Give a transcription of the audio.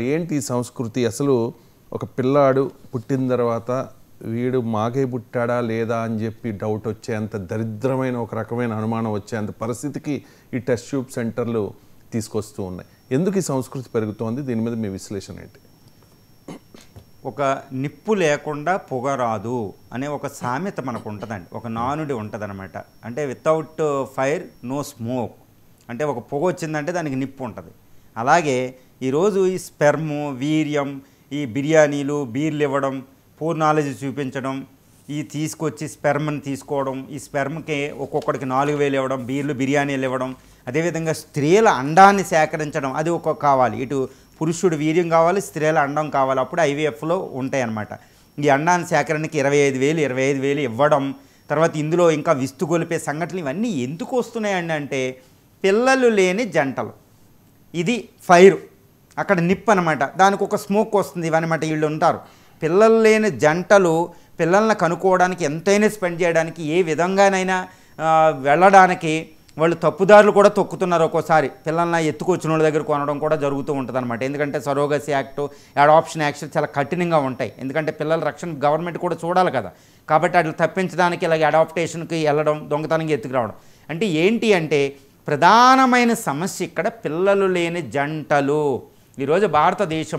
ఏంటి ఈ సంస్కృతి అసలు ఒక పిల్లాడు పుట్టిన తర్వాత వీడు మాగే పుట్టాడా లేదా అని చెప్పి డౌట్ వచ్చేంత దరిద్రమైన ఒక రకమైన అనుమానం వచ్చేంత పరిస్థితికి ఈ టెస్ట్ ట్యూబ్ సెంటర్లు తీసుకొస్తూ ఉన్నాయి. ఎందుకు ఈ సంస్కృతి పెరుగుతోంది? దీని మీద మీ విశ్లేషణ ఏంటి? ఒక నిప్పు లేకుండా పొగ రాదు అనే ఒక సామెత మనకు ఉంటుందండి, ఒక నానుడి ఉంటుందన్నమాట. అంటే వితౌట్ ఫైర్ నో స్మోక్, అంటే ఒక పొగ వచ్చిందంటే దానికి నిప్పు ఉంటుంది. అలాగే ఈరోజు ఈ స్పెర్ము, వీర్యం, ఈ బిర్యానీలు, బీర్లు ఇవ్వడం, పూర్ నాలెడ్జ్ చూపించడం, ఈ తీసుకొచ్చి స్పెర్మ్ని తీసుకోవడం, ఈ స్పెర్మ్కి ఒక్కొక్కడికి 4000 ఇవ్వడం, బిర్యానీలు ఇవ్వడం, అదేవిధంగా స్త్రీల అండాన్ని సేకరించడం, అది ఒక్కొక్క కావాలి. ఇటు పురుషుడు వీర్యం కావాలి, స్త్రీల అండం కావాలి, అప్పుడు ఐవీఎఫ్లో ఉంటాయి అన్నమాట. ఈ అండాన్ని సేకరణకి 25,000 ఇవ్వడం, తర్వాత ఇందులో ఇంకా విస్తుగొలిపే సంఘటనలు ఇవన్నీ ఎందుకు వస్తున్నాయండి అంటే పిల్లలు లేని జంటలు, ఇది ఫైర్, అక్కడ నిప్పు అనమాట, దానికి ఒక స్మోక్ వస్తుంది ఇవన్నమాట. వీళ్ళు ఉంటారు పిల్లలు లేని జంటలు, పిల్లల్ని కనుక్కోవడానికి ఎంతైనా స్పెండ్ చేయడానికి, ఏ విధంగానైనా వెళ్ళడానికి వాళ్ళు తప్పుదారులు కూడా తొక్కుతున్నారు. ఒక్కోసారి పిల్లల్ని ఎత్తుకొచ్చిన వాళ్ళ దగ్గర కొనడం కూడా జరుగుతూ ఉంటుంది అనమాట. ఎందుకంటే సరోగసీ యాక్ట్, అడాప్షన్ యాక్ట్ చాలా కఠినంగా ఉంటాయి. ఎందుకంటే పిల్లల రక్షణ గవర్నమెంట్ కూడా చూడాలి కదా. కాబట్టి అట్లా తప్పించడానికి ఇలాగ అడాప్టేషన్కి వెళ్ళడం, దొంగతనంగా ఎత్తుకురావడం. అంటే ఏంటి అంటే ప్రధానమైన సమస్య ఇక్కడ పిల్లలు లేని జంటలు. ఈరోజు భారతదేశం